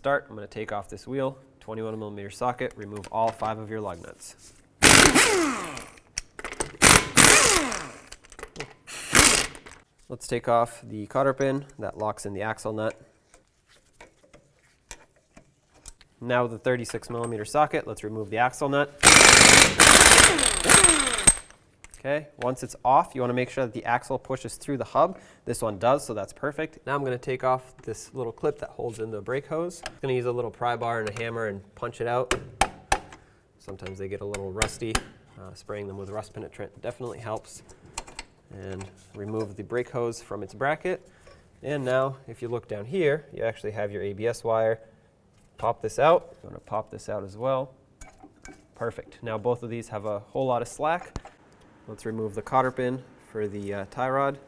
start, I'm going to take off this wheel, 21mm socket, remove all 5 of your lug nuts. Let's take off the cotter pin that locks in the axle nut. Now with the 36mm socket, let's remove the axle nut. Okay, once it's off, you want to make sure that the axle pushes through the hub. This one does, so that's perfect. Now I'm going to take off this little clip that holds in the brake hose. I'm going to use a little pry bar and a hammer and punch it out. Sometimes they get a little rusty. Spraying them with rust penetrant definitely helps. And remove the brake hose from its bracket. And now, if you look down here, you actually have your ABS wire. Pop this out. I'm going to pop this out as well. Perfect. Now both of these have a whole lot of slack. Let's remove the cotter pin for the tie rod.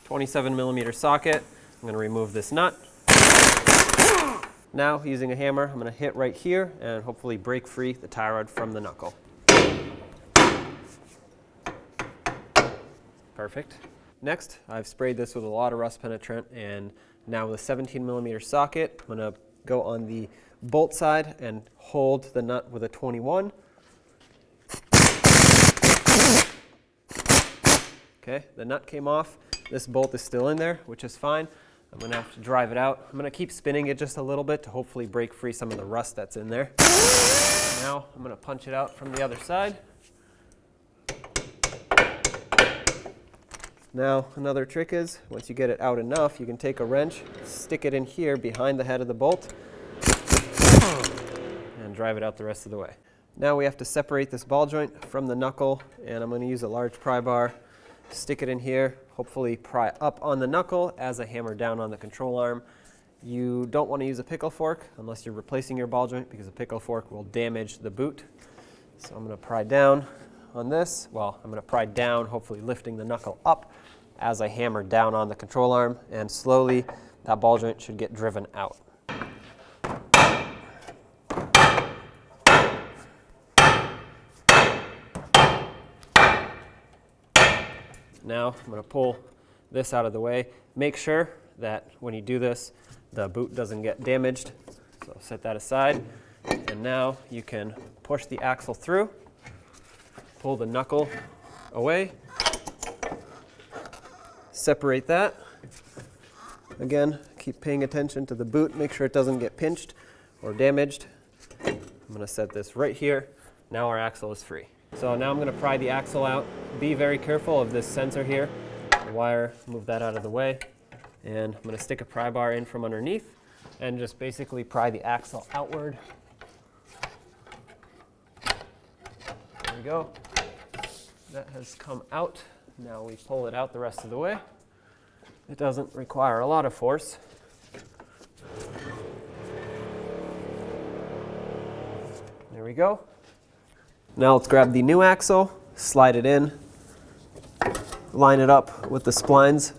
$27mm socket. I'm going to remove this nut. Now, using a hammer, I'm going to hit right here and hopefully break free the tie rod from the knuckle. Perfect. Next, I've sprayed this with a lot of rust penetrant, and now with a 17mm socket, I'm going to go on the bolt side and hold the nut with a 21. Okay, the nut came off. This bolt is still in there, which is fine. I'm going to have to drive it out. I'm going to keep spinning it just a little bit to hopefully break free some of the rust that's in there. Now I'm going to punch it out from the other side. Now another trick is, once you get it out enough, you can take a wrench, stick it in here behind the head of the bolt, and drive it out the rest of the way. Now we have to separate this ball joint from the knuckle, and I'm going to use a large pry bar, stick it in here, hopefully pry up on the knuckle as I hammer down on the control arm. You don't want to use a pickle fork unless you're replacing your ball joint, because a pickle fork will damage the boot. So I'm going to pry down on this. Well, I'm going to pry down, hopefully lifting the knuckle up as I hammer down on the control arm, and slowly that ball joint should get driven out. Now I'm going to pull this out of the way. Make sure that when you do this, the boot doesn't get damaged. So set that aside. And now you can push the axle through, pull the knuckle away, separate that. Again, keep paying attention to the boot. Make sure it doesn't get pinched or damaged. I'm going to set this right here. Now our axle is free. So now I'm going to pry the axle out. Be very careful of this sensor here. The wire, move that out of the way. And I'm going to stick a pry bar in from underneath and just basically pry the axle outward. There we go. That has come out. Now we pull it out the rest of the way. It doesn't require a lot of force. There we go. Now let's grab the new axle, slide it in, line it up with the splines.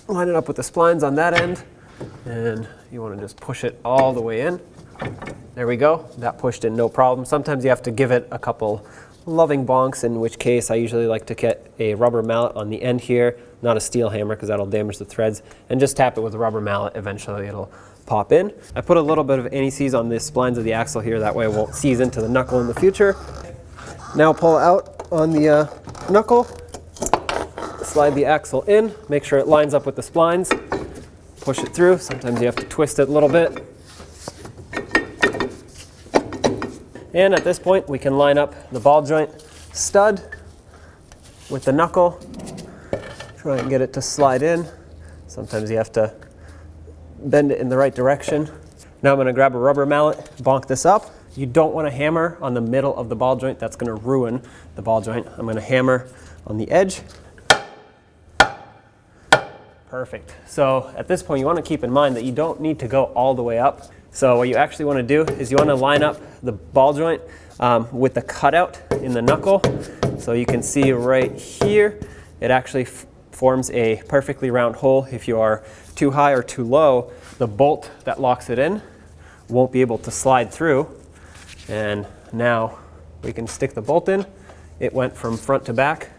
Line it up with the splines on that end, and you want to just push it all the way in. There we go. That pushed in no problem. Sometimes you have to give it a couple loving bonks, in which case I usually like to get a rubber mallet on the end here, not a steel hammer because that'll damage the threads, and just tap it with a rubber mallet. Eventually it'll pop in. I put a little bit of anti-seize on the splines of the axle here, that way it won't seize into the knuckle in the future. Now pull out on the knuckle, slide the axle in, make sure it lines up with the splines, push it through. Sometimes you have to twist it a little bit. And at this point we can line up the ball joint stud with the knuckle, try and get it to slide in. Sometimes you have to bend it in the right direction. Now I'm going to grab a rubber mallet, bonk this up. You don't want to hammer on the middle of the ball joint. That's going to ruin the ball joint. I'm going to hammer on the edge. Perfect. So at this point you want to keep in mind that you don't need to go all the way up. So what you actually want to do is you want to line up the ball joint with the cutout in the knuckle. So you can see right here, it actually forms a perfectly round hole. If you are too high or too low, the bolt that locks it in won't be able to slide through. And now we can stick the bolt in. It went from front to back.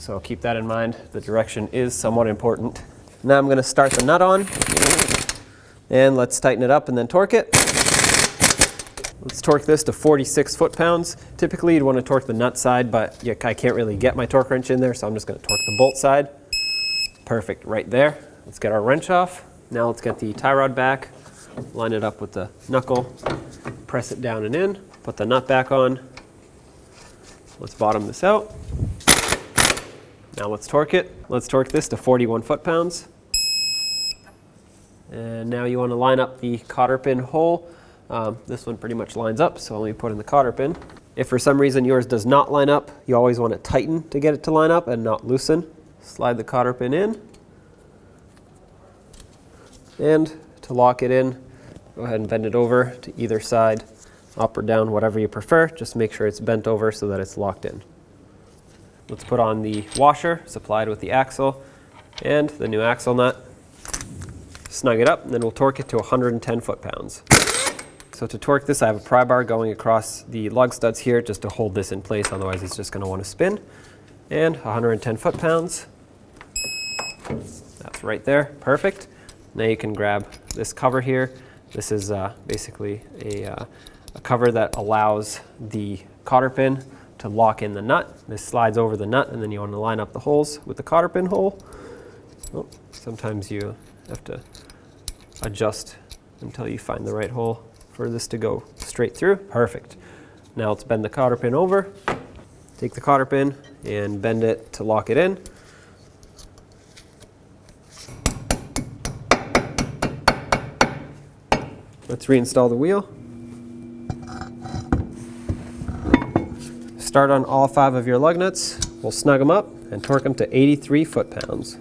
So keep that in mind. The direction is somewhat important. Now I'm going to start the nut on, and let's tighten it up and then torque it. Let's torque this to 46 foot-pounds. Typically you'd want to torque the nut side, but I can't really get my torque wrench in there, so I'm just going to torque the bolt side. Perfect, right there. Let's get our wrench off. Now let's get the tie rod back, line it up with the knuckle, press it down and in, put the nut back on. Let's bottom this out. Now let's torque it. Let's torque this to 41 foot-pounds. And now you want to line up the cotter pin hole. This one pretty much lines up, so let me put in the cotter pin. If for some reason yours does not line up, you always want to tighten to get it to line up and not loosen. Slide the cotter pin in. And to lock it in, go ahead and bend it over to either side, up or down, whatever you prefer. Just make sure it's bent over so that it's locked in. Let's put on the washer supplied with the axle and the new axle nut. Snug it up, and then we'll torque it to 110 foot-pounds. So to torque this, I have a pry bar going across the lug studs here just to hold this in place, otherwise it's just going to want to spin. And 110 foot-pounds. That's right there, perfect. Now you can grab this cover here. This is basically a cover that allows the cotter pin to lock in the nut. This slides over the nut, and then you want to line up the holes with the cotter pin hole. Oh, sometimes you have to adjust until you find the right hole for this to go straight through. Perfect. Now let's bend the cotter pin over. Take the cotter pin and bend it to lock it in. Let's reinstall the wheel. Start on all 5 of your lug nuts. We'll snug them up and torque them to 83 foot-pounds.